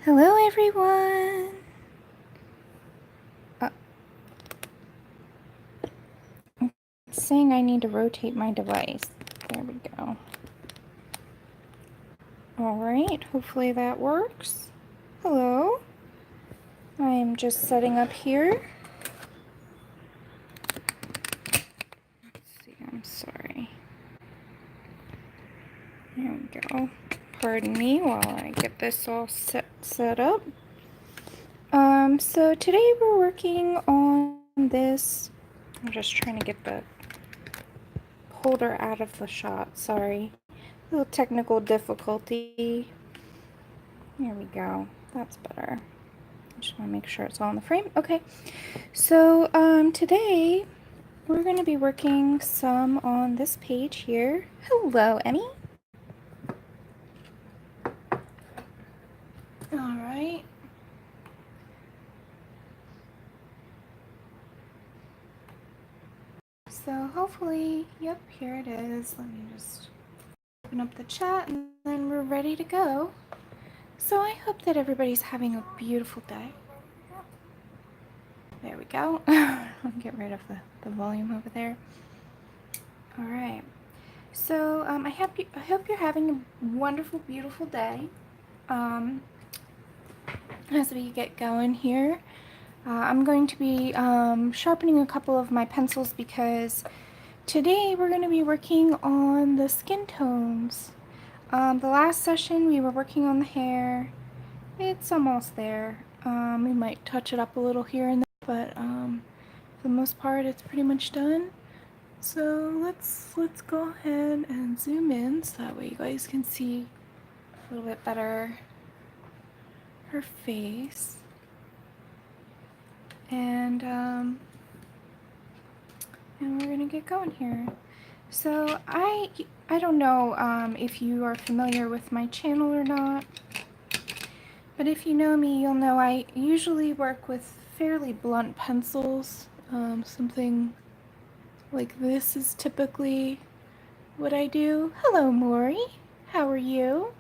Hello everyone! It's saying I need to rotate my device. There we go. Alright, hopefully that works. Hello. I'm just setting up here. Let's see, I'm sorry. There we go. Pardon me while I get this all set up. So today we're working on this. I'm just trying to get the holder out of the shot, sorry. A little technical difficulty. There we go. That's better. I just want to make sure it's all in the frame. Okay. So today we're going to be working some on this page here. Hello, Emmy. All right. So hopefully, yep, here it is. Let me just open up the chat and then we're ready to go. So I hope that everybody's having a beautiful day. There we go. I'll get rid of the volume over there. All right. So I hope you're having a wonderful, beautiful day. As we get going here, I'm going to be sharpening a couple of my pencils because today we're going to be working on the skin tones. The last session we were working on the hair. It's almost there. We might touch it up a little here and there, but for the most part it's pretty much done. So let's go ahead and zoom in so that way you guys can see a little bit better her face. And we're gonna get going here. So I don't know if you are familiar with my channel or not, but if you know me, you'll know I usually work with fairly blunt pencils. Something like this is typically what I do. Hello, Maury. How are you?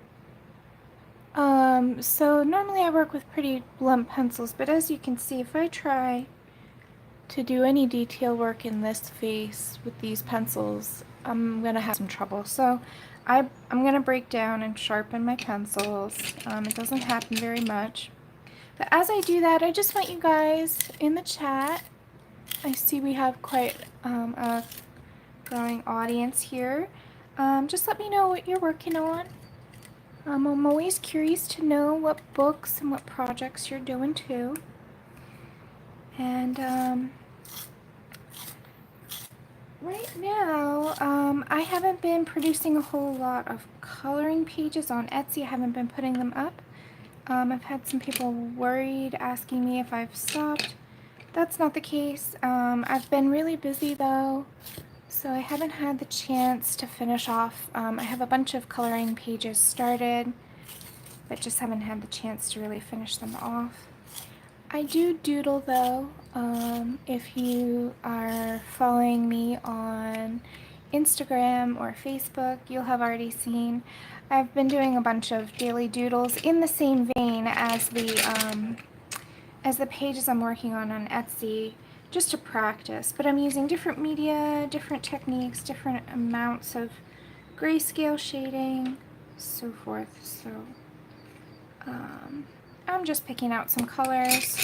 So normally I work with pretty blunt pencils, but as you can see, if I try to do any detail work in this face with these pencils, I'm gonna have some trouble. So I'm gonna break down and sharpen my pencils. It doesn't happen very much. But as I do that, I just want you guys in the chat. I see we have quite a growing audience here. Just let me know what you're working on. I'm always curious to know what books and what projects you're doing too. And right now, I haven't been producing a whole lot of coloring pages on Etsy. I haven't been putting them up. I've had some people worried asking me if I've stopped. That's not the case. I've been really busy though, so I haven't had the chance to finish off. I have a bunch of coloring pages started, but just haven't had the chance to really finish them off. I do doodle though. If you are following me on Instagram or Facebook, you'll have already seen I've been doing a bunch of daily doodles in the same vein as the pages I'm working on Etsy, just to practice. But I'm using different media, different techniques, different amounts of grayscale shading, so forth. So I'm just picking out some colors.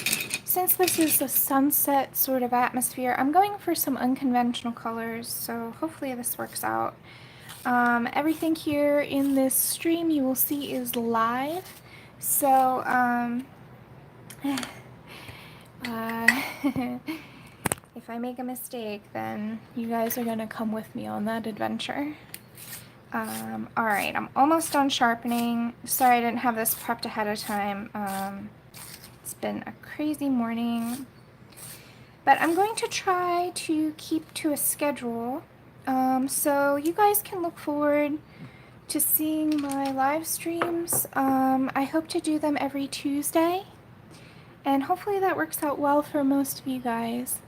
Since this is a sunset sort of atmosphere, I'm going for some unconventional colors, so hopefully this works out. Everything here in this stream you will see is live, so if I make a mistake, then you guys are going to come with me on that adventure. Alright, I'm almost done sharpening. Sorry I didn't have this prepped ahead of time. It's been a crazy morning. But I'm going to try to keep to a schedule. So you guys can look forward to seeing my live streams. I hope to do them every Tuesday. And hopefully that works out well for most of you guys.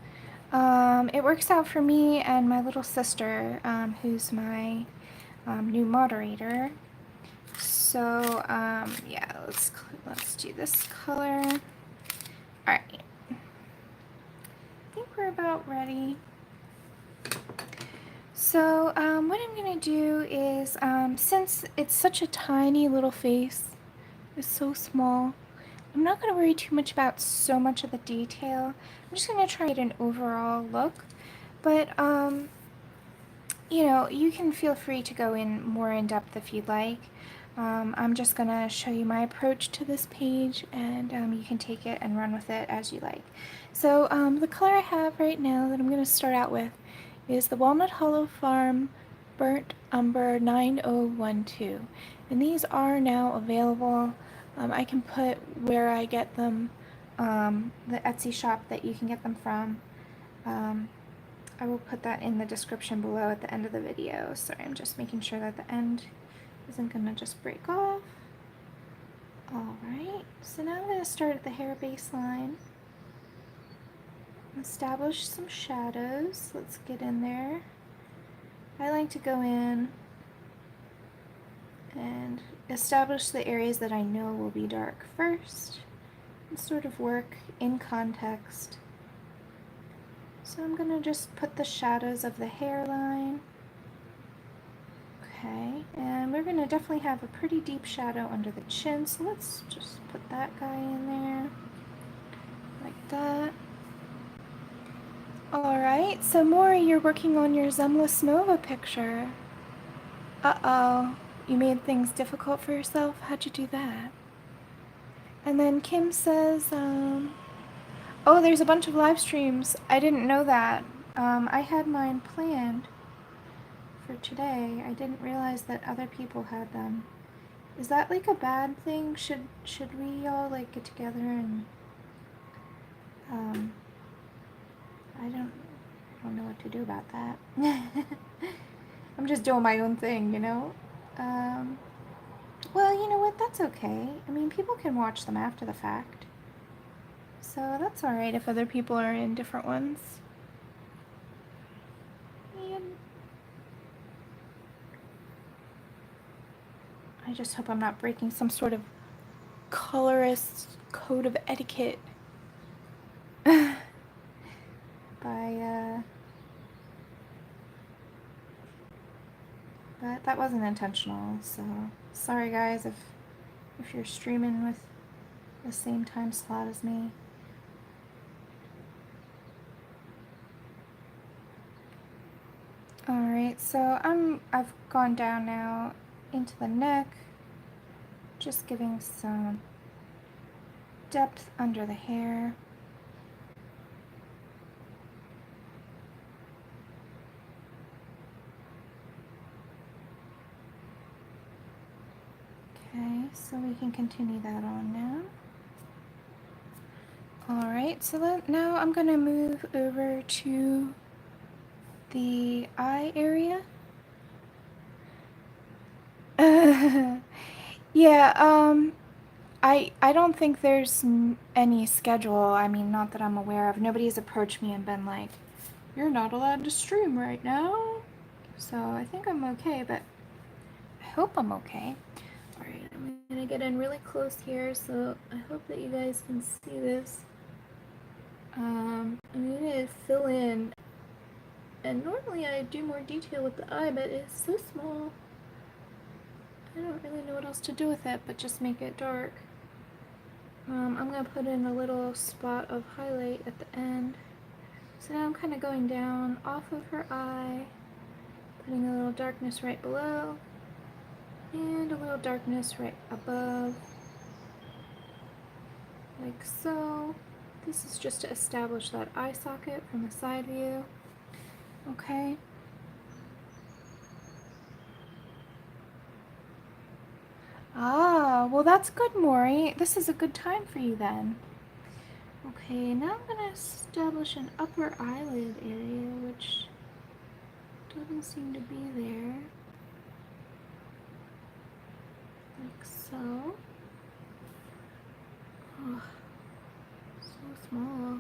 It works out for me and my little sister, who's my new moderator. So, yeah, let's do this color. All right. I think we're about ready. So, what I'm gonna do is, since it's such a tiny little face, it's so small, I'm not gonna worry too much about so much of the detail. I'm just gonna try to get an overall look. But, you know, you can feel free to go in more in depth if you'd like. I'm just going to show you my approach to this page, and you can take it and run with it as you like. So the color I have right now that I'm going to start out with is the Walnut Hollow Farm Burnt Umber 9012. And these are now available. I can put where I get them, the Etsy shop that you can get them from. I will put that in the description below at the end of the video. Sorry, I'm just making sure that the end isn't going to just break off. Alright, so now I'm going to start at the hair baseline. Establish some shadows. Let's get in there. I like to go in and establish the areas that I know will be dark first and sort of work in context. So I'm going to just put the shadows of the hairline. Okay, and we're going to definitely have a pretty deep shadow under the chin, so let's just put that guy in there, like that. Alright, so Maury, you're working on your Zemless Nova picture. Uh-oh, you made things difficult for yourself? How'd you do that? And then Kim says, oh, there's a bunch of live streams. I didn't know that. I had mine planned for today. I didn't realize that other people had them. Is that like a bad thing? Should we all like get together and I don't know what to do about that. I'm just doing my own thing, you know? Well, you know what? That's okay. I mean, people can watch them after the fact. So that's alright if other people are in different ones. And I just hope I'm not breaking some sort of colorist code of etiquette but that wasn't intentional, so sorry guys if you're streaming with the same time slot as me. Alright, so I've gone down now into the neck, just giving some depth under the hair. Okay, so we can continue that on now. Alright, so now I'm going to move over to the eye area. Yeah, I don't think there's any schedule. I mean, not that I'm aware of. Nobody's approached me and been like, you're not allowed to stream right now. So I think I'm okay, but I hope I'm okay. Alright, I'm gonna get in really close here, so I hope that you guys can see this. I'm gonna fill in, and normally I do more detail with the eye, but it's so small. I don't really know what else to do with it, but just make it dark. I'm going to put in a little spot of highlight at the end. So now I'm kind of going down off of her eye, putting a little darkness right below, and a little darkness right above, like so. This is just to establish that eye socket from the side view. Okay. Ah, well that's good, Maury. This is a good time for you then. Okay, now I'm going to establish an upper eyelid area, which doesn't seem to be there. Like so. Oh, so small.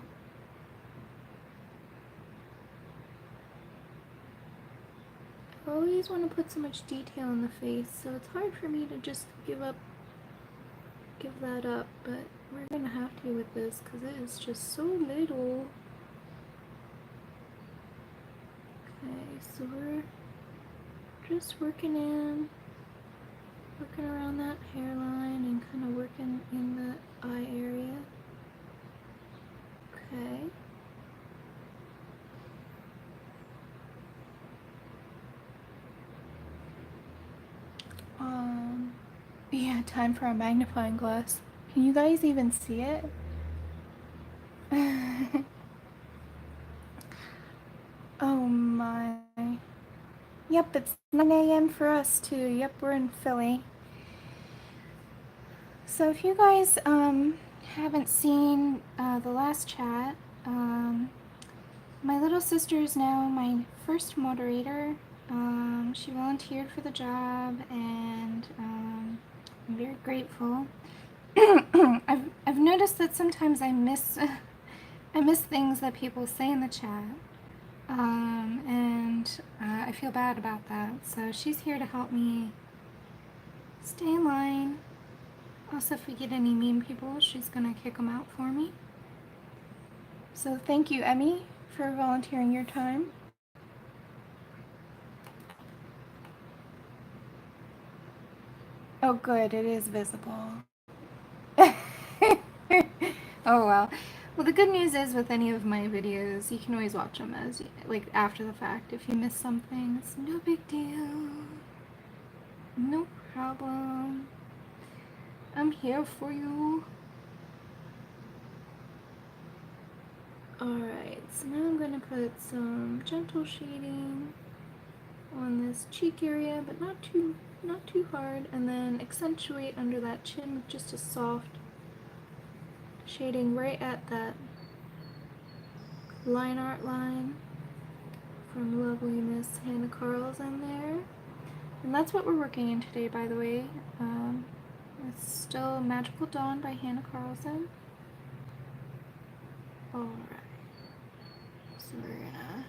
always want to put so much detail in the face, so it's hard for me to just give that up, but we're gonna have to with this because it is just so little. Okay, so we're just working around that hairline and kind of working in the eye area. Okay. Yeah, time for a magnifying glass. Can you guys even see it? Oh my. Yep, it's 9 a.m. for us too. Yep, we're in Philly. So if you guys haven't seen the last chat, my little sister is now my first moderator. She volunteered for the job, and I'm very grateful. I've noticed that sometimes I miss things that people say in the chat, and I feel bad about that. So she's here to help me stay in line. Also, if we get any mean people, she's gonna kick them out for me. So thank you, Emmy, for volunteering your time. Oh good, it is visible. Oh well. Well, the good news is with any of my videos, you can always watch them as, like, after the fact. If you miss something, it's no big deal. No problem. I'm here for you. Alright, so now I'm going to put some gentle shading on this cheek area, but not too hard, and then accentuate under that chin with just a soft shading right at that line art line from lovely Miss Hannah Carlson there. And that's what we're working in today, by the way. It's still Magical Dawn by Hannah Carlson. Alright. So we're gonna...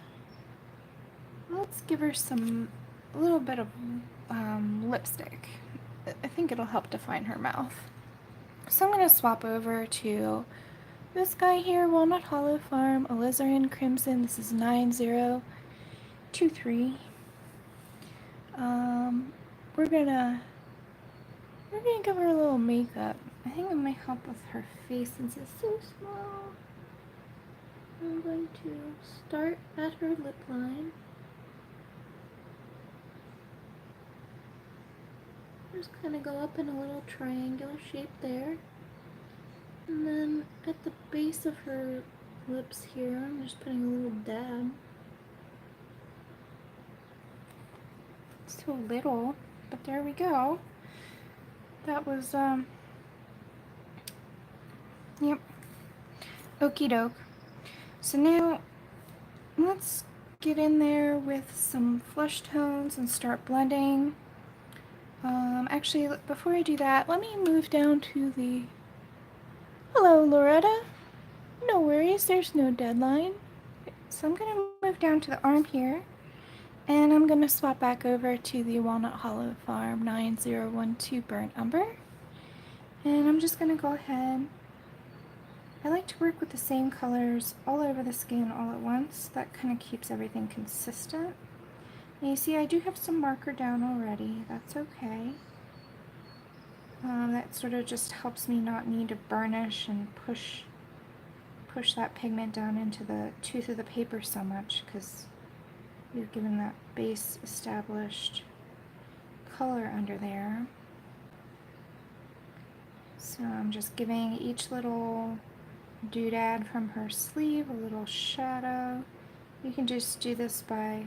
Let's give her a little bit of lipstick. I think it'll help define her mouth. So I'm gonna swap over to this guy here, Walnut Hollow Farm, Alizarin Crimson. This is 9023. We're gonna give her a little makeup. I think it might help with her face since it's so small. I'm going to start at her lip line. Just kind of go up in a little triangular shape there. And then at the base of her lips here, I'm just putting a little dab. It's too little, but there we go. That was, yep. Okie doke. So now, let's get in there with some flush tones and start blending. Actually, before I do that, let me move down to the... Hello, Loretta. No worries, there's no deadline. So I'm going to move down to the arm here, and I'm going to swap back over to the Walnut Hollow Farm 9012 Burnt Umber. And I'm just going to go ahead. I like to work with the same colors all over the skin all at once. That kind of keeps everything consistent. And you see, I do have some marker down already. That's okay. That sort of just helps me not need to burnish and push that pigment down into the tooth of the paper so much, because we've given that base established color under there. So I'm just giving each little doodad from her sleeve a little shadow. You can just do this by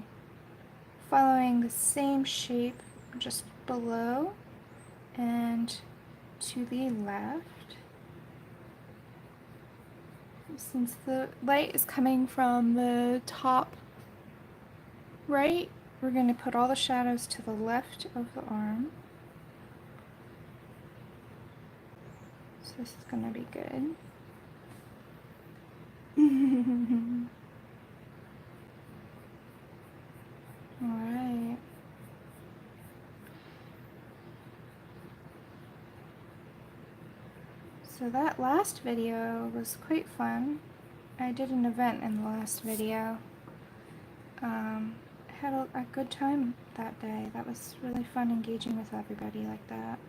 following the same shape just below and to the left. Since the light is coming from the top right, we're going to put all the shadows to the left of the arm. So this is going to be good. Alright. So that last video was quite fun. I did an event in the last video. I had a good time that day. That was really fun engaging with everybody like that.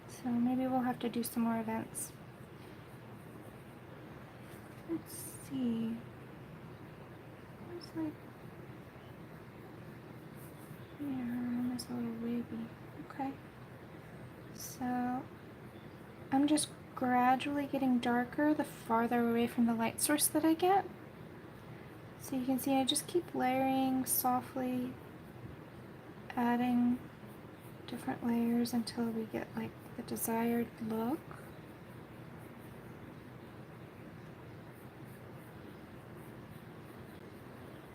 So maybe we'll have to do some more events. Let's see. It's like here on this little wavy. Okay. So I'm just gradually getting darker the farther away from the light source that I get. So you can see I just keep layering softly, adding different layers until we get like the desired look.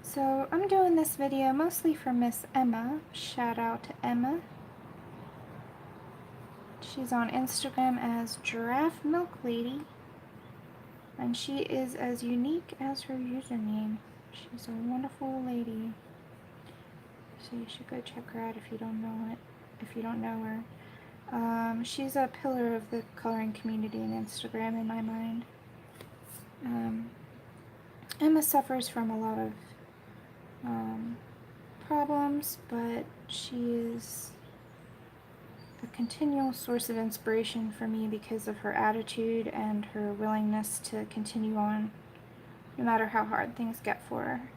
So I'm doing this video mostly for Miss Emma. Shout out to Emma. She's on Instagram as Giraffe Milk Lady, and she is as unique as her username. She's a wonderful lady. So you should go check her out if you don't know her. She's a pillar of the coloring community in Instagram in my mind. Emma suffers from a lot of problems, but she is a continual source of inspiration for me because of her attitude and her willingness to continue on no matter how hard things get for her.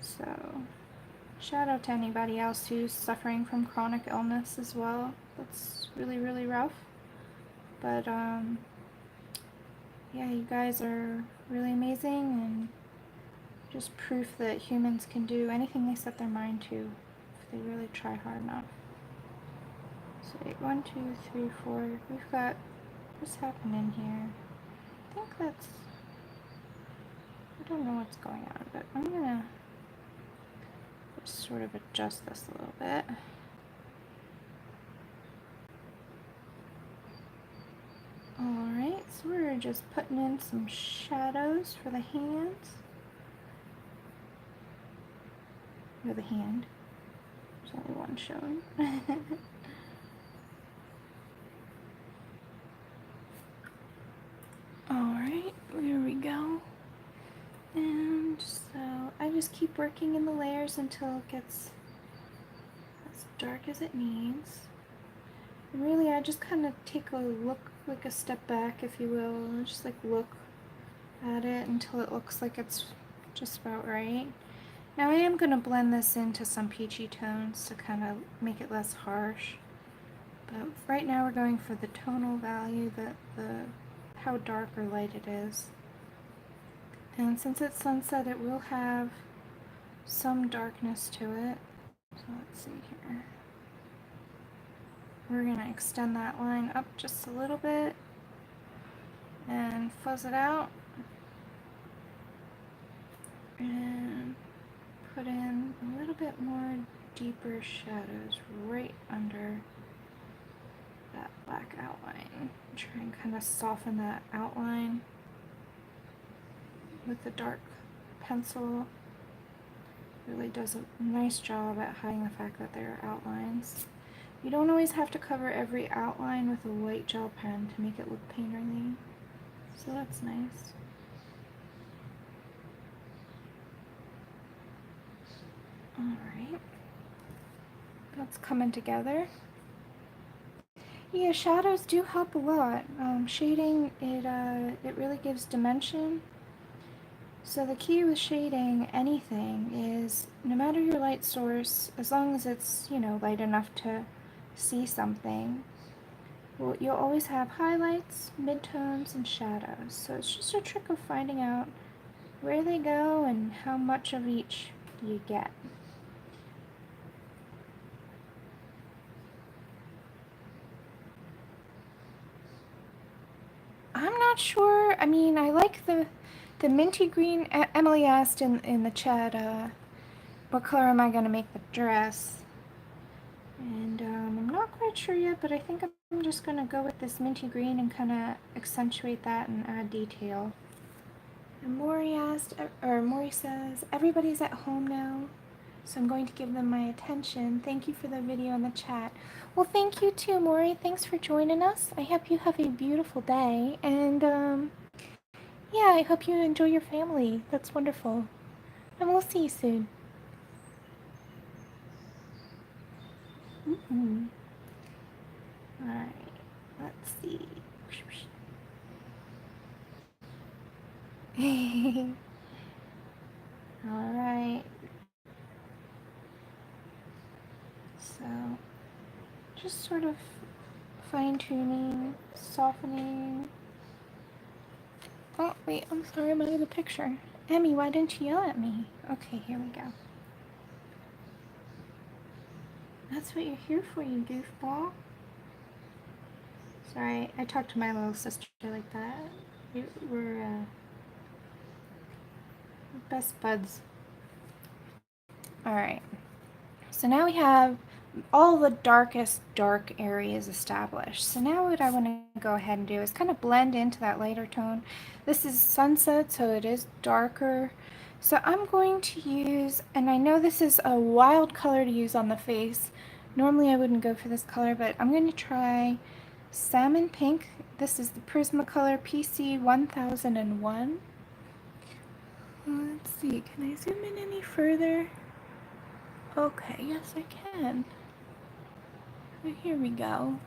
So shout out to anybody else who's suffering from chronic illness as well. That's really, really rough. But yeah, you guys are really amazing and just proof that humans can do anything they set their mind to if they really try hard enough. So 1, 2, 3, 4. We've got what's happening here. I think that's, I don't know what's going on, but I'm gonna just sort of adjust this a little bit. Alright, so we're just putting in some shadows for the hands. Or the hand. There's only one shown. Alright, there we go. And so I just keep working in the layers until it gets as dark as it needs. And really I just kind of take a look, like a step back if you will, and just like look at it until it looks like it's just about right. Now I am going to blend this into some peachy tones to kind of make it less harsh. But right now we're going for the tonal value, how dark or light it is. And since it's sunset, it will have some darkness to it. So let's see here. We're going to extend that line up just a little bit and fuzz it out. And put in a little bit more deeper shadows right under that black outline. Try and kind of soften that outline with the dark pencil. Really does a nice job at hiding the fact that there are outlines. You don't always have to cover every outline with a white gel pen to make it look painterly, so that's nice. Alright, that's coming together. Yeah, shadows do help a lot. Shading, it really gives dimension. So the key with shading anything is no matter your light source, as long as it's, you know, light enough to see something, well, you'll always have highlights, midtones, and shadows. So it's just a trick of finding out where they go and how much of each you get. I'm not sure. I mean, I like the minty green. Emily asked in the chat, what color am I going to make the dress? And I'm not quite sure yet, but I think I'm just going to go with this minty green and kind of accentuate that and add detail. And Maury says, everybody's at home now, So I'm going to give them my attention. Thank you for the video in the chat. Well, thank you too, Maury. Thanks for joining us. I hope you have a beautiful day. And yeah, I hope you enjoy your family. That's wonderful. And we'll see you soon. Alright, let's see. Alright. So, just sort of fine-tuning, softening. Oh, wait, I'm sorry, I'm out of the picture. Emmy, why didn't you yell at me? Okay, here we go. That's what you're here for, you goofball. Sorry, I talked to my little sister like that. We're best buds. Alright, so now we have all the darkest dark areas established. So now what I want to go ahead and do is kind of blend into that lighter tone. This is sunset, so it is darker. So I'm going to use, and I know this is a wild color to use on the face. Normally I wouldn't go for this color, but I'm going to try Salmon Pink. This is the Prismacolor PC 1001. Let's see, can I zoom in any further? Okay, yes I can. Here we go.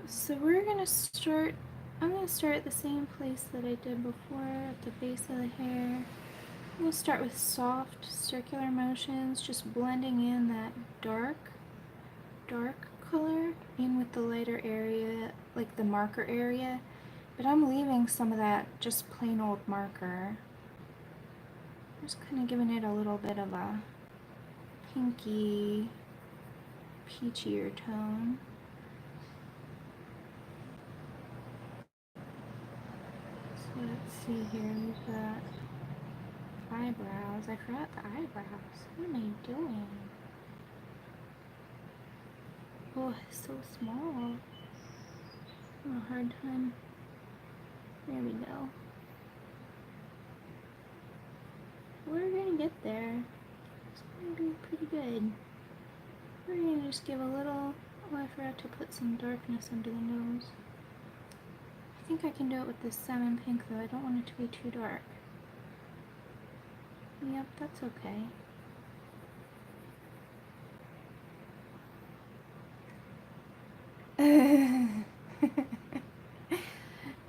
So we're gonna start, I'm gonna start at the same place that I did before, at the base of the hair. We'll start with soft circular motions, just blending in that dark color in with the lighter area, like the marker area. But I'm leaving some of that just plain old marker. Just kind of giving it a little bit of a pinky, peachier tone. So let's see here, we've got eyebrows. I forgot the eyebrows. What am I doing? Oh, it's so small. I'm a hard time. There we go. We're gonna get there. It's gonna be pretty good. We're gonna just give a little, oh, I forgot to put some darkness under the nose. I think I can do it with this salmon pink though. I don't want it to be too dark. Yep, that's okay.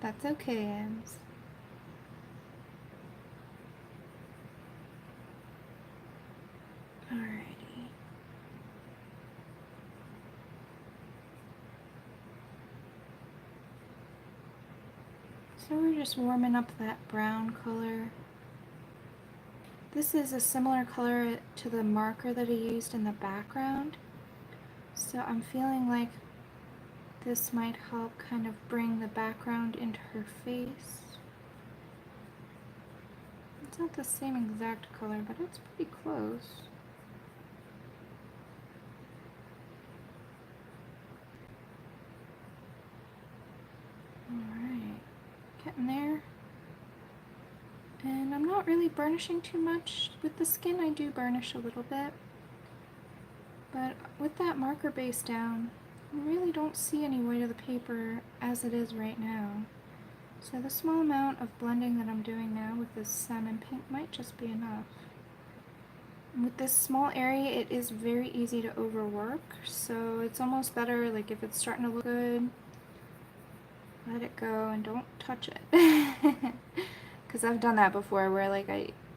That's okay, Ems. Alrighty. So we're just warming up that brown color. This is a similar color to the marker that I used in the background. So I'm feeling like this might help kind of bring the background into her face. It's not the same exact color, but it's pretty close. Alright, getting there. And I'm not really burnishing too much. With the skin I do burnish a little bit. But with that marker base down, I really don't see any white of the paper as it is right now. So the small amount of blending that I'm doing now with this salmon pink might just be enough. And with this small area, it is very easy to overwork, so it's almost better, like if it's starting to look good, let it go and don't touch it. Because I've done that before where like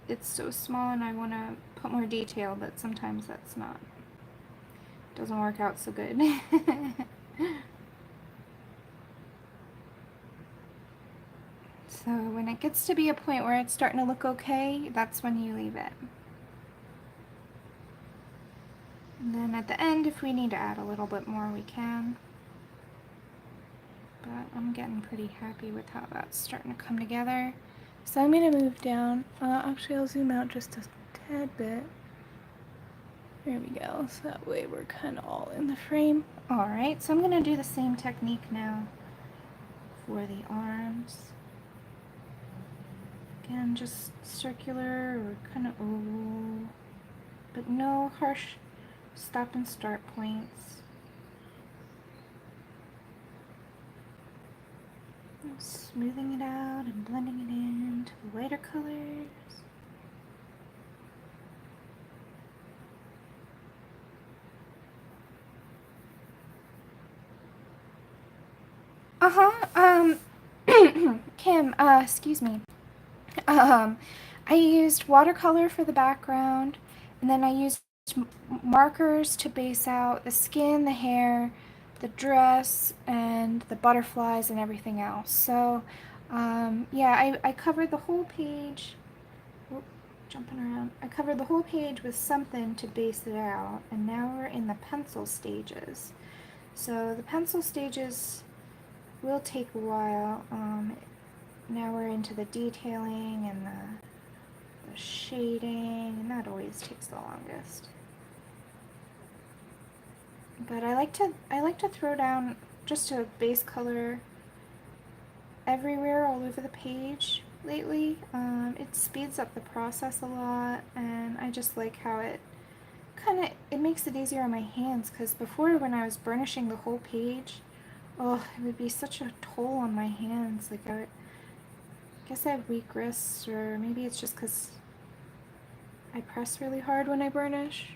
it's so small and I want to put more detail, but sometimes that's not, doesn't work out so good. So when it gets to be a point where it's starting to look okay, that's when you leave it. And then at the end, if we need to add a little bit more, we can. But I'm getting pretty happy with how that's starting to come together. So I'm going to move down. Actually, I'll zoom out just a tad bit. There we go. So that way we're kind of all in the frame. Alright, so I'm going to do the same technique now for the arms. Again, just circular or kind of oval, but no harsh stop and start points. I'm smoothing it out and blending it into the lighter colors. Kim, excuse me. I used watercolor for the background, and then I used markers to base out the skin, the hair, the dress, and the butterflies and everything else. So, yeah, I covered the whole page. Whoop, jumping around. I covered the whole page with something to base it out, and now we're in the pencil stages. So the pencil stages will take a while. Now we're into the detailing and the shading, and that always takes the longest. But I like to throw down just a base color everywhere, all over the page lately. It speeds up the process a lot, and I just like how it makes it easier on my hands, because before, when I was burnishing the whole page, oh, it would be such a toll on my hands. Like, I guess I have weak wrists, or maybe it's just because I press really hard when I burnish.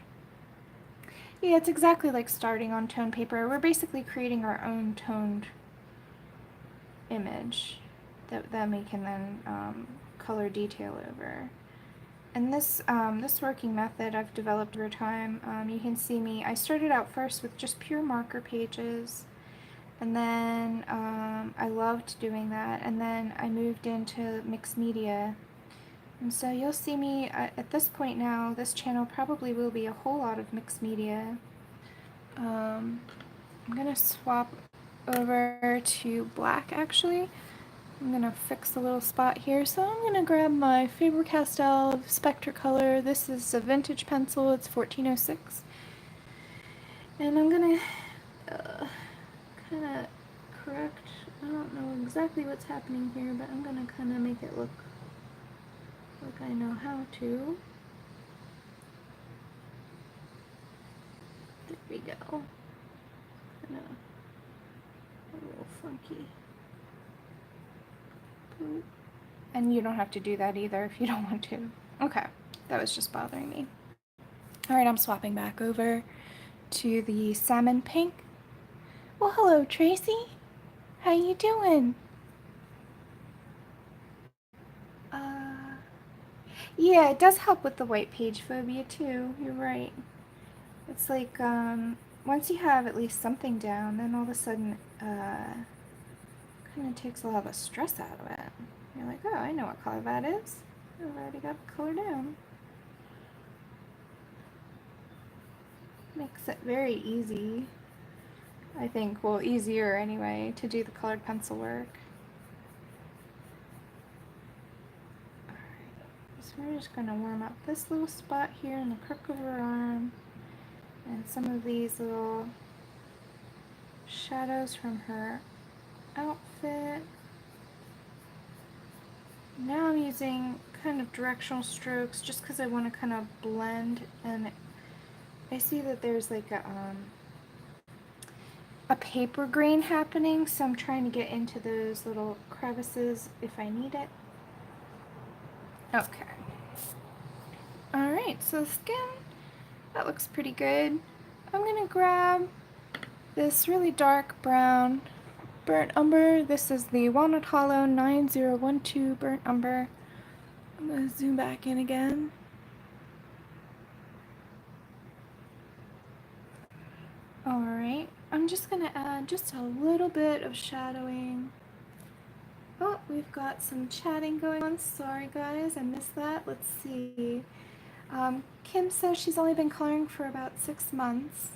Yeah, it's exactly like starting on toned paper. We're basically creating our own toned image that we can then color detail over. And this working method I've developed over time. You can see me, I started out first with just pure marker pages, and then I loved doing that, and then I moved into mixed media. And so you'll see me, at this point now, this channel probably will be a whole lot of mixed media. I'm going to swap over to black, actually. I'm going to fix a little spot here. So I'm going to grab my Faber Castell Spectracolor. This is a vintage pencil. It's 1406. And I'm going to kind of correct, I don't know exactly what's happening here, but I'm going to kind of make it look like I know how to. There we go. Kind of a little funky. And you don't have to do that either if you don't want to. Okay, that was just bothering me. Alright, I'm swapping back over to the salmon pink. Well, hello, Tracy. How you doing? Yeah, it does help with the white page phobia too. You're right. It's like, once you have at least something down, then all of a sudden, kind of takes a lot of the stress out of it. You're like, oh, I know what color that is. I've already got the color down. Makes it very easy, I think, well, easier anyway, to do the colored pencil work. Alright, so we're just going to warm up this little spot here in the crook of her arm, and some of these little shadows from her outfit. Now I'm using kind of directional strokes just because I want to kind of blend, and I see that there's like a paper grain happening, so I'm trying to get into those little crevices if I need it. Okay. Alright, so the skin, that looks pretty good. I'm going to grab this really dark brown burnt umber. This is the Walnut Hollow 9012 burnt umber. I'm going to zoom back in again. Alright, I'm just going to add just a little bit of shadowing. Oh, we've got some chatting going on. Sorry guys, I missed that. Let's see. Kim says she's only been coloring for about 6 months.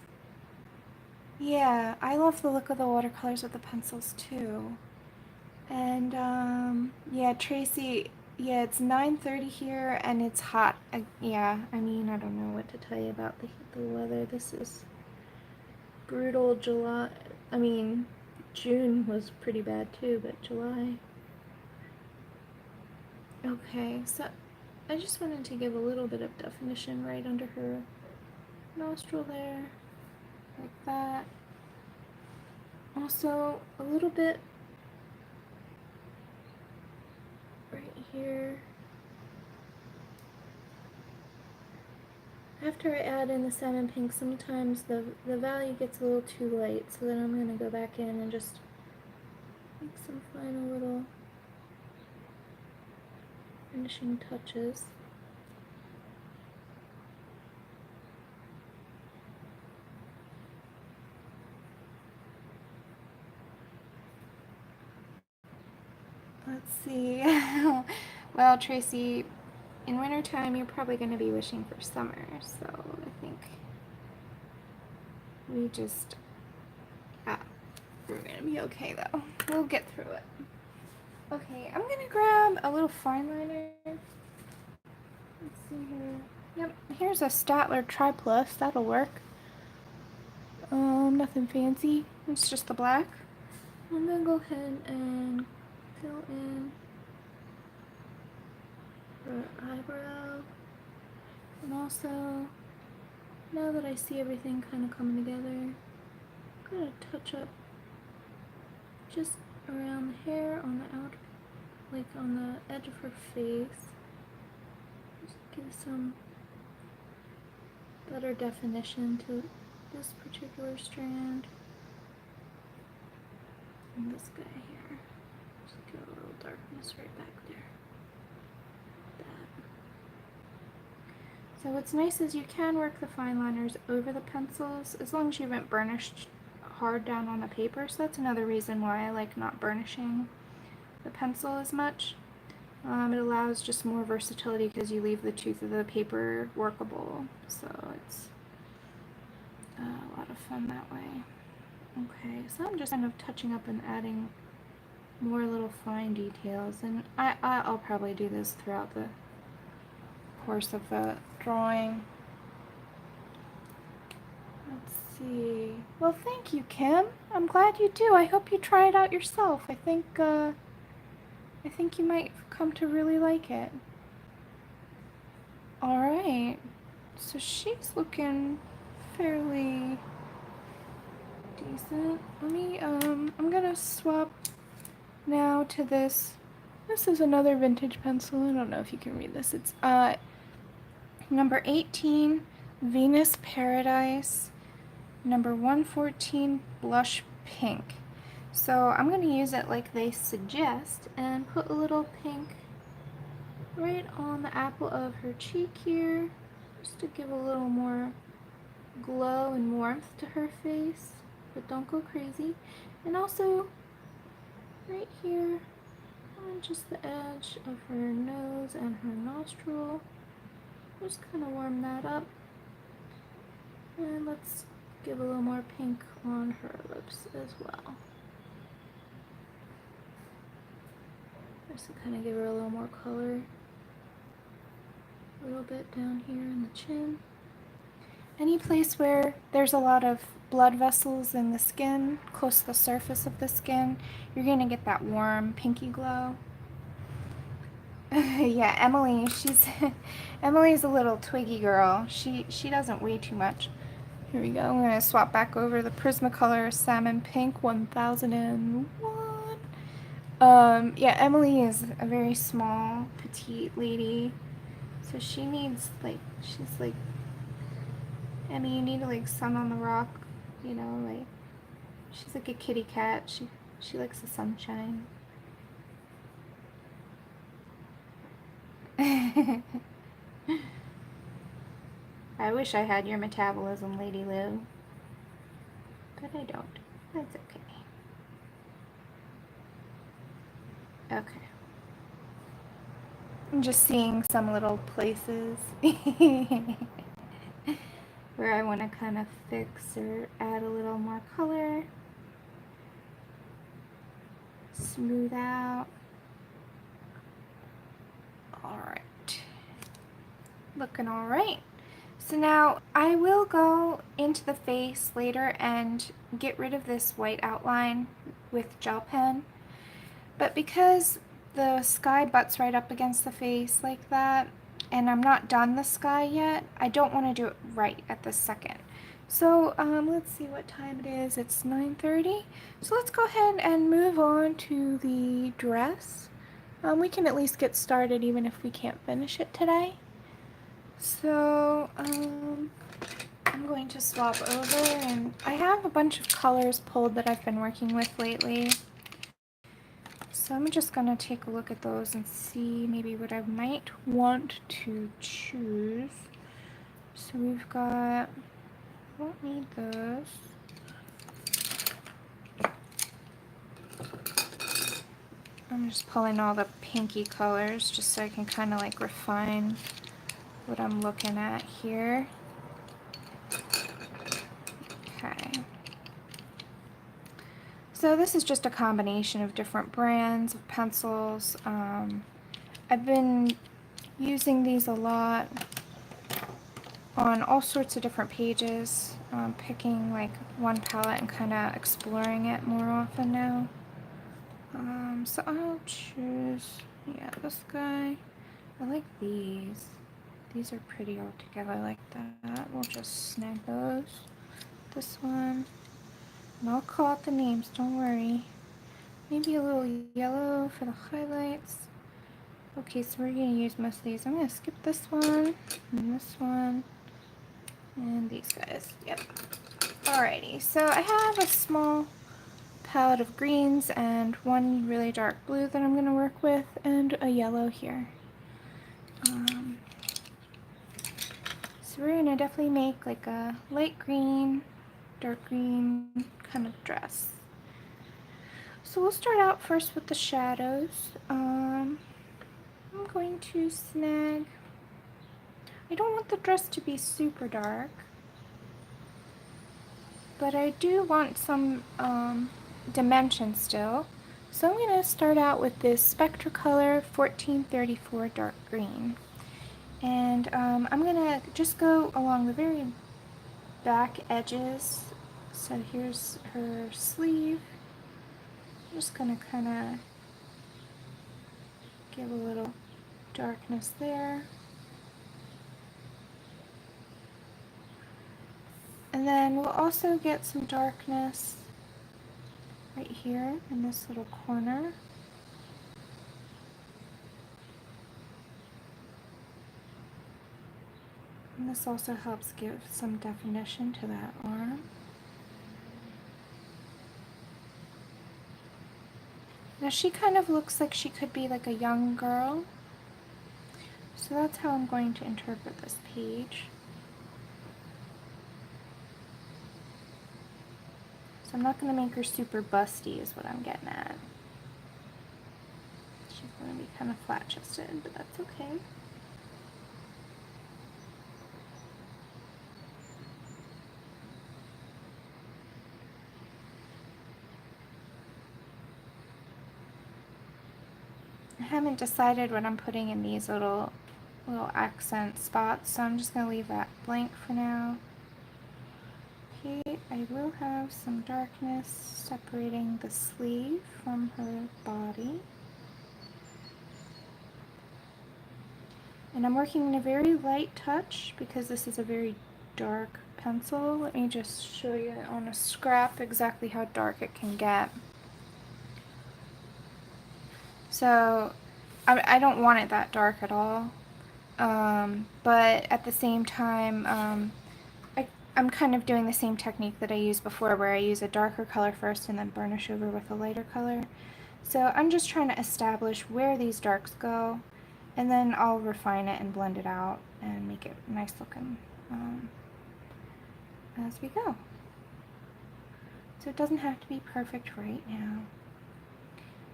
Yeah, I love the look of the watercolors with the pencils too. And yeah, Tracy, yeah, it's 9:30 here and it's hot. Yeah, I mean, I don't know what to tell you about the weather. This is brutal. July, I mean, June was pretty bad too, but July. Okay, so I just wanted to give a little bit of definition right under her nostril there, like that. Also, a little bit right here. After I add in the salmon pink, sometimes the value gets a little too light, so then I'm going to go back in and just make some final little finishing touches. Let's see. Well, Tracy, in wintertime, you're probably going to be wishing for summer, so I think we just, we're going to be okay, though. We'll get through it. Okay, I'm going to grab a little fine liner. Let's see here. Yep, here's a Statler Tri-Plus. That'll work. Nothing fancy. It's just the black. I'm going to go ahead and fill in her eyebrow. And also, now that I see everything kind of coming together, I'm going to touch up just around the hair on the outer, like on the edge of her face. Just give some better definition to this particular strand. And this guy here. Just get a little darkness right back there. So what's nice is you can work the fine liners over the pencils as long as you haven't burnished hard down on the paper. So that's another reason why I like not burnishing the pencil as much. It allows just more versatility because you leave the tooth of the paper workable. So it's a lot of fun that way. Okay, so I'm just kind of touching up and adding more little fine details, and I'll probably do this throughout the course of the drawing. Let's see. Well, thank you, Kim. I'm glad you do. I hope you try it out yourself. I think you might come to really like it. All right. So she's looking fairly decent. Let me I'm gonna swap now to this. This is another vintage pencil. I don't know if you can read this. It's number 18, Venus Paradise, number 114, Blush Pink. So I'm going to use it like they suggest and put a little pink right on the apple of her cheek here, just to give a little more glow and warmth to her face, but don't go crazy. And also right here on just the edge of her nose and her nostril. Just kind of warm that up. And let's give a little more pink on her lips as well. Just to kind of give her a little more color. A little bit down here in the chin. Any place where there's a lot of blood vessels in the skin, close to the surface of the skin, you're going to get that warm pinky glow. Yeah, Emily, Emily's a little twiggy girl. She doesn't weigh too much. Here we go. I'm going to swap back over the Prismacolor Salmon Pink 1001. Yeah, Emily is a very small, petite lady. So she needs, like, she's like, Emmy, you need to, like, sun on the rock, you know, like, she's like a kitty cat. She likes the sunshine. I wish I had your metabolism, Lady Lou. But I don't. That's okay. Okay. I'm just seeing some little places where I want to kind of fix or add a little more color. Smooth out. Alright. Looking alright. So now I will go into the face later and get rid of this white outline with gel pen. But because the sky butts right up against the face like that, and I'm not done the sky yet. I don't want to do it right at this second. So let's see what time it is. It's 9:30. So let's go ahead and move on to the dress. We can at least get started even if we can't finish it today. So I'm going to swap over, and I have a bunch of colors pulled that I've been working with lately. So I'm just going to take a look at those and see maybe what I might want to choose. So we've got, won't need those. I'm just pulling all the pinky colors just so I can kind of like refine what I'm looking at here. Okay. So this is just a combination of different brands of pencils. I've been using these a lot on all sorts of different pages, picking like one palette and kind of exploring it more often now. So I'll choose, yeah, this guy. I like these. These are pretty all together like that. We'll just snag those. This one. And I'll call out the names, don't worry. Maybe a little yellow for the highlights. Okay, so we're going to use most of these. I'm going to skip this one, and this one, and these guys. Yep. Alrighty, so I have a small palette of greens and one really dark blue that I'm going to work with, and a yellow here. So we're going to definitely make like a light green, dark green kind of dress. So we'll start out first with the shadows. I'm going to snag, I don't want the dress to be super dark, but I do want some dimension still. So I'm going to start out with this Spectracolor 1434 dark green. And I'm going to just go along the very back edges. So here's her sleeve. I'm just going to kind of give a little darkness there. And then we'll also get some darkness right here in this little corner. And this also helps give some definition to that arm. Now she kind of looks like she could be like a young girl. So that's how I'm going to interpret this page. So I'm not going to make her super busty is what I'm getting at. She's going to be kind of flat-chested, but that's okay. I haven't decided what I'm putting in these little accent spots, so I'm just going to leave that blank for now. Okay, I will have some darkness separating the sleeve from her body. And I'm working in a very light touch because this is a very dark pencil. Let me just show you on a scrap exactly how dark it can get. So I don't want it that dark at all, but at the same time I'm kind of doing the same technique that I used before, where I use a darker color first and then burnish over with a lighter color. So I'm just trying to establish where these darks go, and then I'll refine it and blend it out and make it nice looking as we go. So it doesn't have to be perfect right now,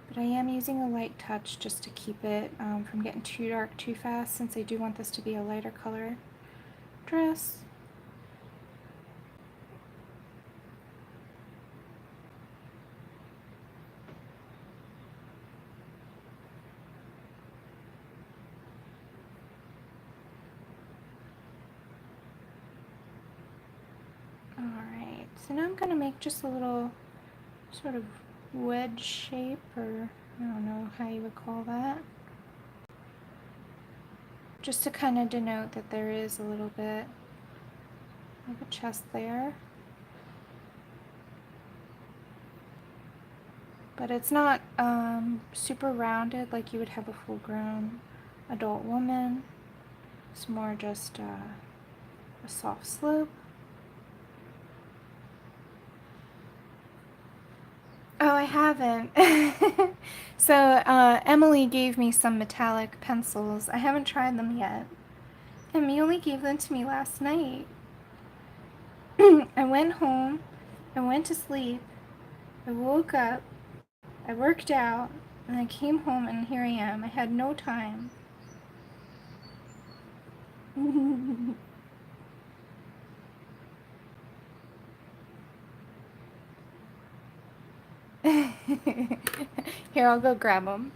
but I am using a light touch just to keep it from getting too dark too fast, since I do want this to be a lighter color dress. Alright, so now I'm going to make just a little sort of wedge shape, or I don't know how you would call that. Just to kind of denote that there is a little bit of a chest there. But it's not super rounded like you would have a full-grown adult woman. It's more just a soft slope. Oh, I haven't. So Emily gave me some metallic pencils. I haven't tried them yet. Emily gave them to me last night. I went home, I went to sleep, I woke up, I worked out, and I came home and here I am. I had no time. Here, I'll go grab them.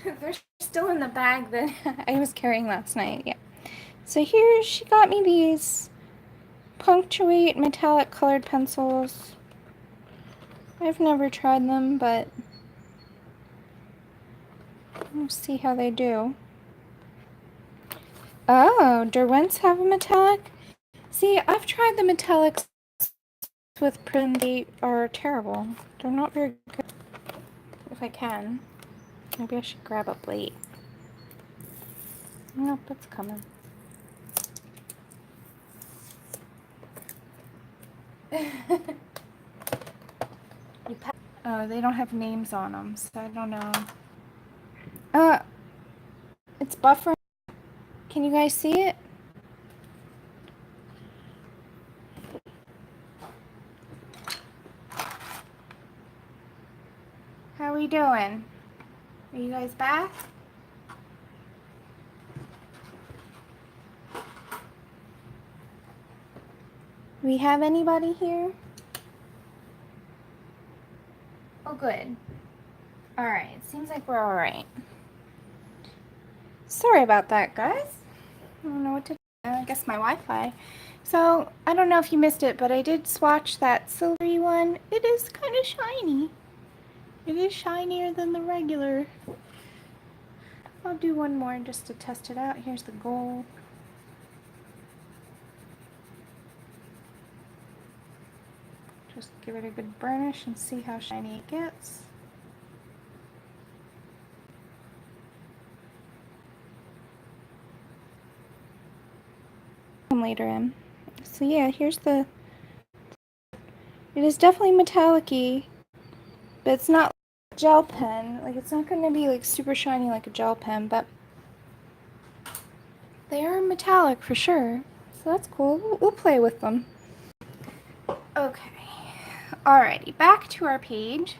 They're still in the bag that I was carrying last night, yeah. So here she got me these punctuate metallic colored pencils. I've never tried them, but we'll see how they do. Oh, Derwents have a metallic? See, I've tried the metallics with Prism. They are terrible. They're not very good. If I can. Maybe I should grab a plate. Nope, it's coming. Oh, they don't have names on them, so I don't know. It's buffering. Can you guys see it? How are we doing? Are you guys back? We have anybody here? Oh, good. Alright, seems like we're alright. Sorry about that, guys. I don't know what to do. I guess my Wi-Fi. So, I don't know if you missed it, but I did swatch that silvery one. It is kind of shiny. It is shinier than the regular. I'll do one more just to test it out. Here's the gold. Just give it a good burnish and see how shiny it gets. Later in. So yeah, here's the... It is definitely metallic-y, but it's not like a gel pen. Like, it's not going to be like super shiny like a gel pen, but they are metallic for sure. So that's cool. We'll play with them. Okay. Alrighty, back to our page.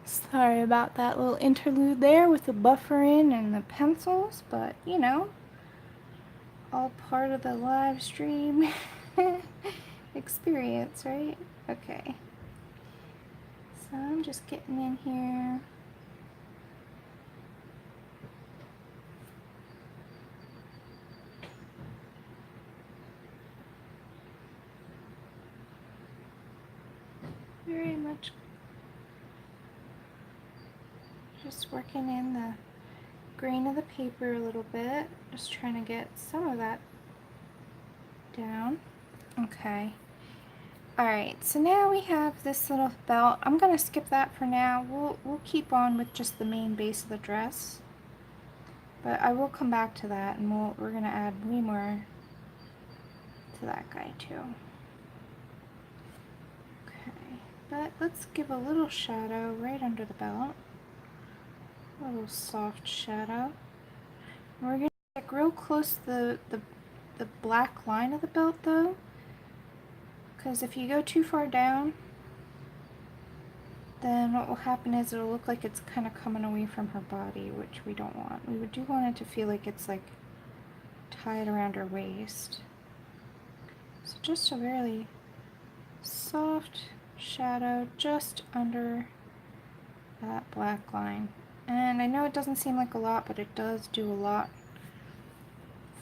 Sorry about that little interlude there with the buffering and the pencils, but you know, all part of the live stream experience, right? Okay. So I'm just getting in here. Very much just working in the grain of the paper a little bit, just trying to get some of that down. Okay. Alright, so now we have this little belt. I'm going to skip that for now. We'll keep on with just the main base of the dress. But I will come back to that, and we're going to add way more to that guy too. Okay, but let's give a little shadow right under the belt. A little soft shadow. And we're going to get real close to the black line of the belt though, because if you go too far down, then what will happen is it'll look like it's kind of coming away from her body, which we don't want. We do want it to feel like it's like tied around her waist. So just a really soft shadow just under that black line. And I know it doesn't seem like a lot, but it does do a lot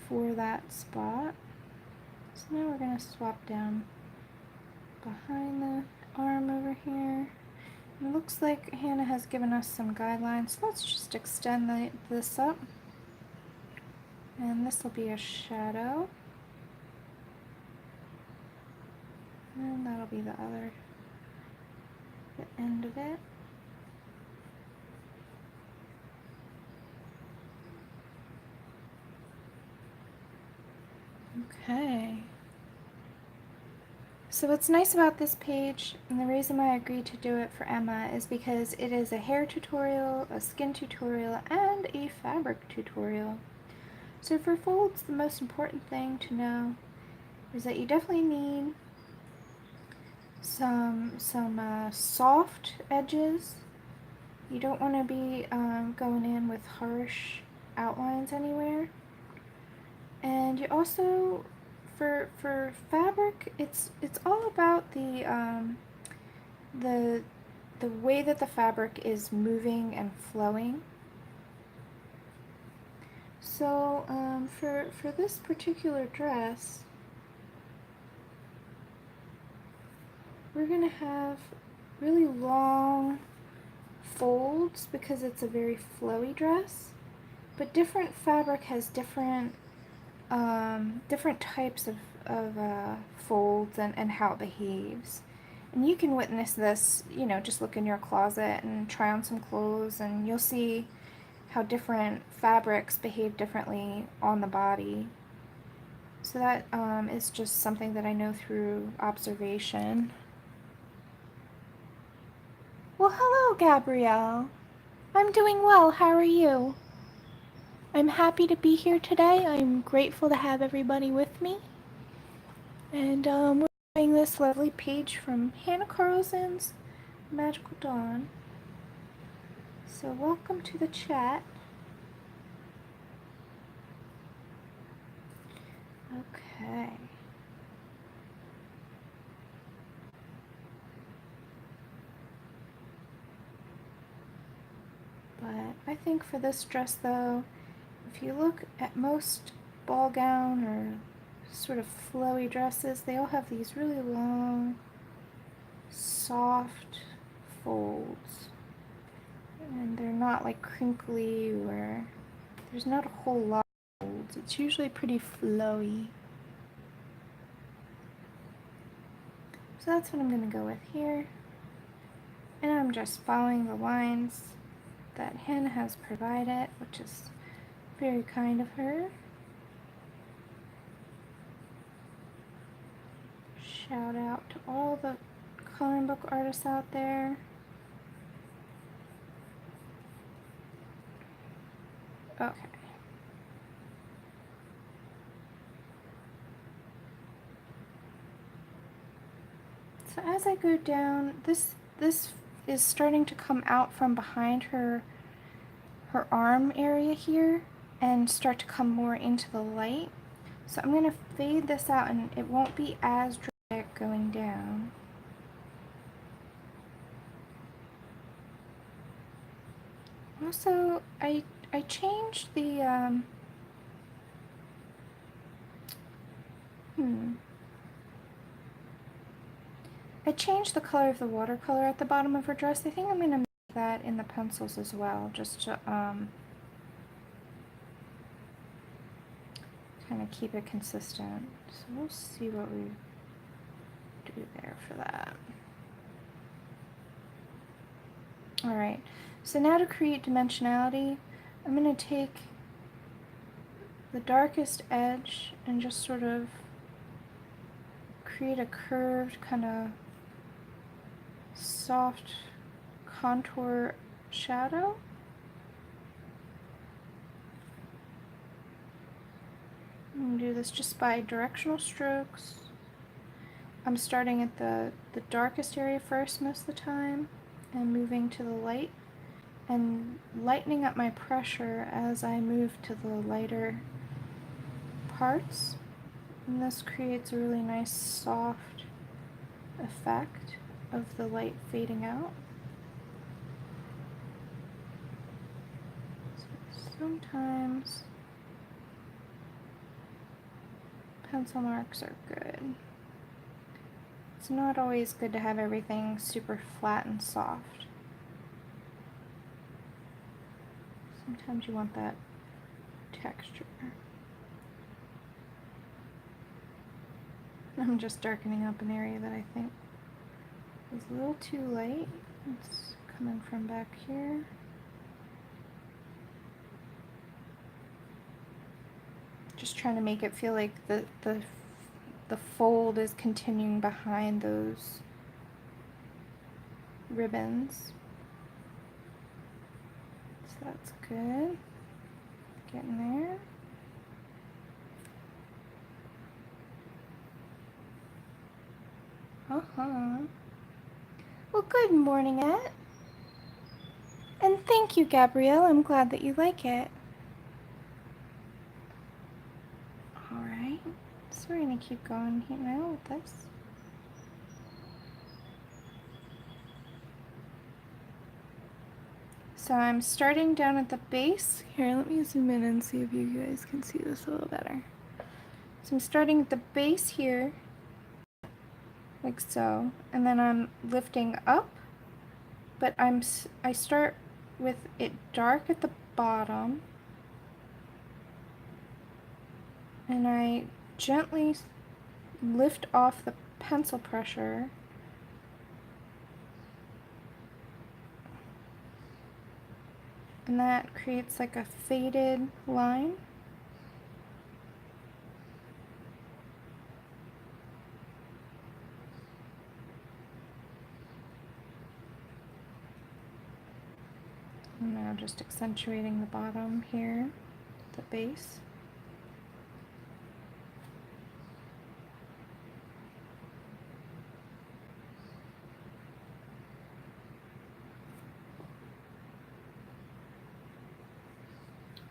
for that spot. So now we're going to swap down behind the arm over here. It looks like Hannah has given us some guidelines, so let's just extend this up. And this will be a shadow. And that'll be the end of it. Okay. So what's nice about this page, and the reason why I agreed to do it for Emma, is because it is a hair tutorial, a skin tutorial, and a fabric tutorial. So for folds, the most important thing to know is that you definitely need some soft edges. You don't want to be going in with harsh outlines anywhere. And you also, for fabric, it's all about the way that the fabric is moving and flowing. So for this particular dress, we're gonna have really long folds because it's a very flowy dress, but different fabric has different types of folds and how it behaves. And you can witness this, you know, just look in your closet and try on some clothes and you'll see how different fabrics behave differently on the body. So that is just something that I know through observation. Well, hello, Gabrielle. I'm doing well. How are you? I'm happy to be here today. I'm grateful to have everybody with me. And we're doing this lovely page from Hannah Carlson's Magical Dawn. So welcome to the chat. Okay. But I think for this dress though, if you look at most ball gown or sort of flowy dresses, they all have these really long, soft folds. And they're not like crinkly or there's not a whole lot of folds. It's usually pretty flowy. So that's what I'm going to go with here. And I'm just following the lines that Hannah has provided, which is very kind of her. Shout out to all the coloring book artists out there. Okay. So as I go down, this is starting to come out from behind her arm area here and start to come more into the light. So I'm going to fade this out and it won't be as dramatic going down. Also, I changed the I changed the color of the watercolor at the bottom of her dress. I think I'm going to make that in the pencils as well, just to kind of keep it consistent. So we'll see what we do there for that. Alright, so now to create dimensionality, I'm going to take the darkest edge and just sort of create a curved kind of soft contour shadow. I'm going to do this just by directional strokes. I'm starting at the darkest area first most of the time and moving to the light and lightening up my pressure as I move to the lighter parts. And this creates a really nice soft effect of the light fading out. So sometimes Pencil marks are good. It's not always good to have everything super flat and soft. Sometimes you want that texture. I'm just darkening up an area that I think is a little too light. It's coming from back here. Just trying to make it feel like the fold is continuing behind those ribbons. So that's good. Getting there. Well, good morning, Ed. And thank you, Gabrielle. I'm glad that you like it. Alright, so we're going to keep going here now with this. So I'm starting down at the base. Here, let me zoom in and see if you guys can see this a little better. So I'm starting at the base here, like so, and then I'm lifting up, but I start with it dark at the bottom, and I gently lift off the pencil pressure and that creates like a faded line. I'm now just accentuating the bottom here, the base.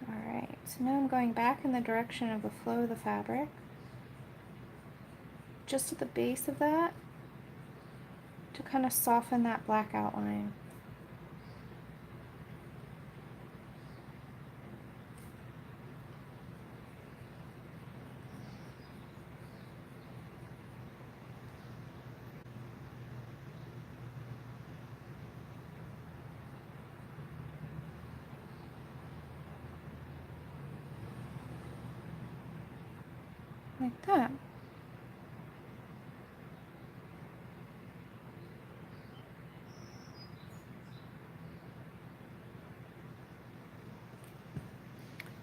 Alright, so now I'm going back in the direction of the flow of the fabric, just at the base of that, to kind of soften that black outline. Like that.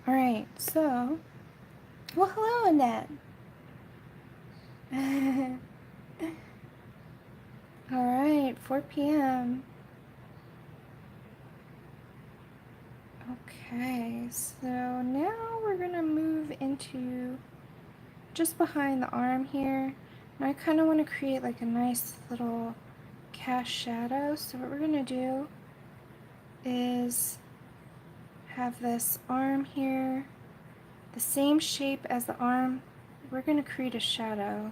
Alright, so, well, hello, Annette. Alright, 4 p.m. Okay, so now we're gonna move into just behind the arm here. And I kind of want to create like a nice little cast shadow. So what we're gonna do is have this arm here, the same shape as the arm. We're gonna create a shadow,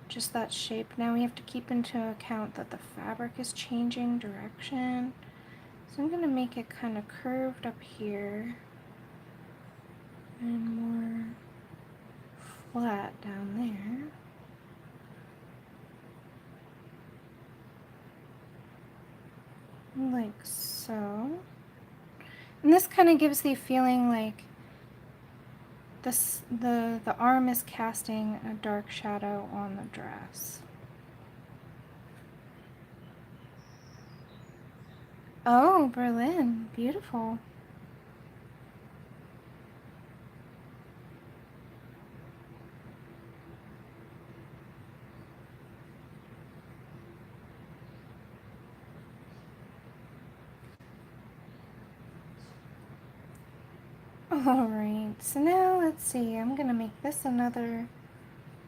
just that shape. Now we have to keep into account that the fabric is changing direction. So I'm gonna make it kind of curved up here and more flat down there. Like so. And this kind of gives the feeling like the arm is casting a dark shadow on the dress. Oh, Berlin. Beautiful. Alright, so now let's see. I'm going to make this another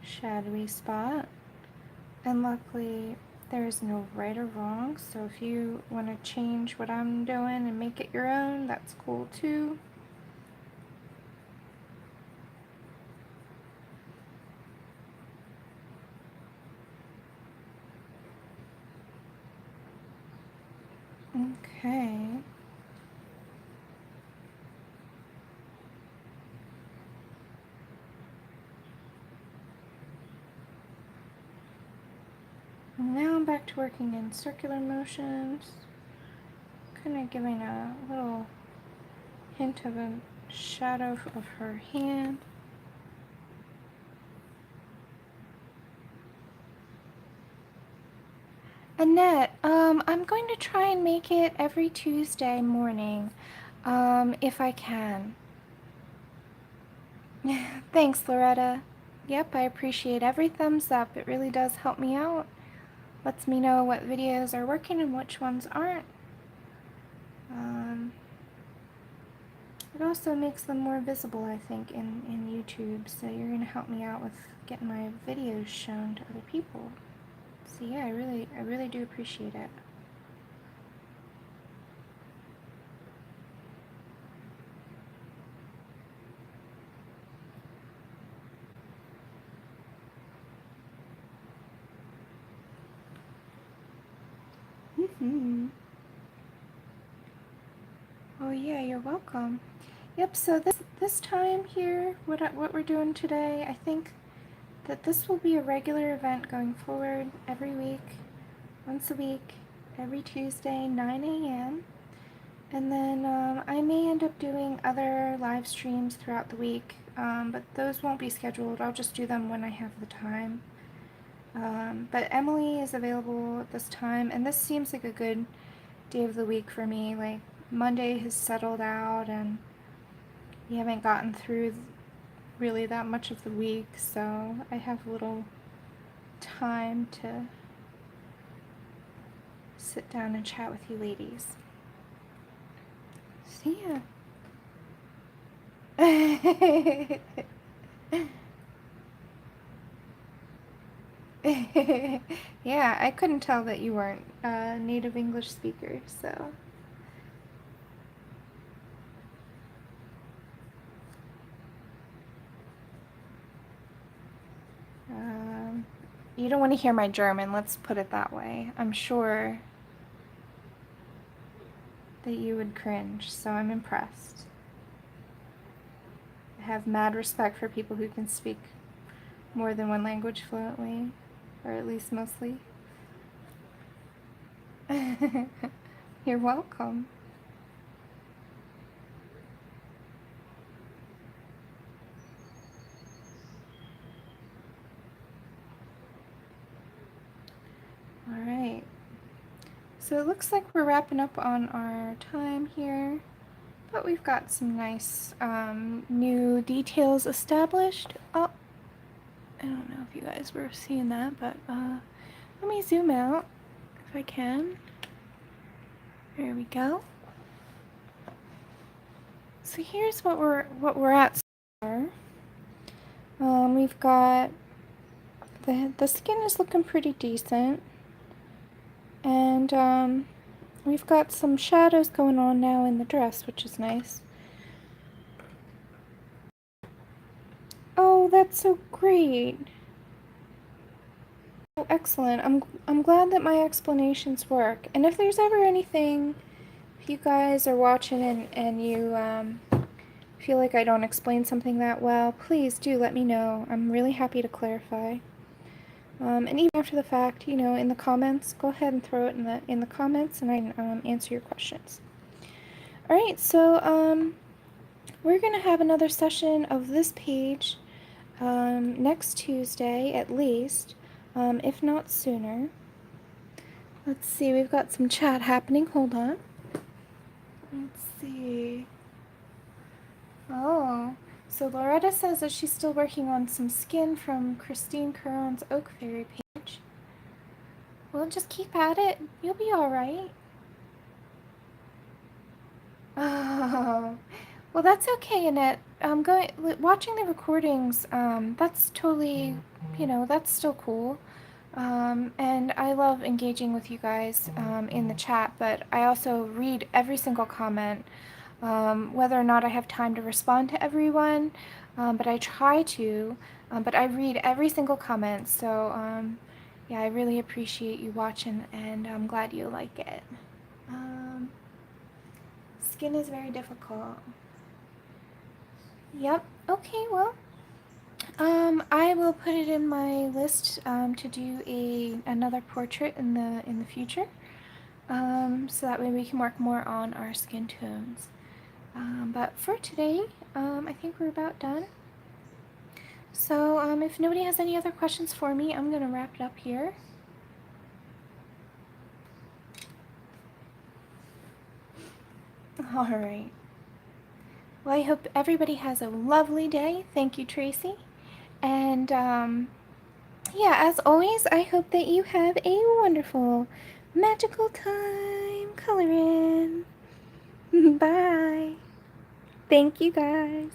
shadowy spot. And luckily, there is no right or wrong, so if you want to change what I'm doing and make it your own, that's cool too. Okay. going back to working in circular motions, kind of giving a little hint of a shadow of her hand. Annette, I'm going to try and make it every Tuesday morning, if I can. Thanks, Loretta. Yep, I appreciate every thumbs up. It really does help me out. Lets me know what videos are working and which ones aren't. It also makes them more visible, I think, in YouTube, so you're going to help me out with getting my videos shown to other people. So yeah, I really do appreciate it. Oh yeah, you're welcome. Yep, so this time here, what we're doing today, I think that this will be a regular event going forward every week, once a week, every Tuesday, 9 a.m. And then I may end up doing other live streams throughout the week, but those won't be scheduled. I'll just do them when I have the time. But Emily is available at this time, and this seems like a good day of the week for me. Like, Monday has settled out, and we haven't gotten through really that much of the week, so I have a little time to sit down and chat with you ladies. So yeah. Yeah, I couldn't tell that you weren't a native English speaker, so. You don't want to hear my German, let's put it that way. I'm sure that you would cringe, so I'm impressed. I have mad respect for people who can speak more than one language fluently, or at least mostly. You're welcome. Alright, so it looks like we're wrapping up on our time here, but we've got some nice new details established. Oh, I don't know if you guys were seeing that, but let me zoom out if I can. There we go. So here's what we're at so far. We've got the skin is looking pretty decent. And we've got some shadows going on now in the dress, which is nice. Oh, that's so great. Oh, excellent. I'm glad that my explanations work. And if there's ever anything, if you guys are watching and you feel like I don't explain something that well, please do let me know. I'm really happy to clarify. And even after the fact, you know, in the comments, go ahead and throw it in the comments, and I can answer your questions. All right, so we're gonna have another session of this page next Tuesday at least, if not sooner. Let's see, we've got some chat happening. Hold on. Let's see. Oh, so Loretta says that she's still working on some skin from Christine Caron's Oak Fairy page. Well, just keep at it. You'll be all right. Oh, well, that's okay, Annette. Watching the recordings, that's totally, you know, that's still cool. And I love engaging with you guys in the chat, but I also read every single comment, whether or not I have time to respond to everyone, but I try to, but I read every single comment, so yeah, I really appreciate you watching, and I'm glad you like it. Skin is very difficult. Yep, okay, well, I will put it in my list to do another portrait in the future, so that way we can work more on our skin tones. But for today, I think we're about done. So if nobody has any other questions for me, I'm gonna wrap it up here. All right. Well, I hope everybody has a lovely day. Thank you, Tracy. And yeah, as always, I hope that you have a wonderful, magical time coloring. Bye. Thank you, guys.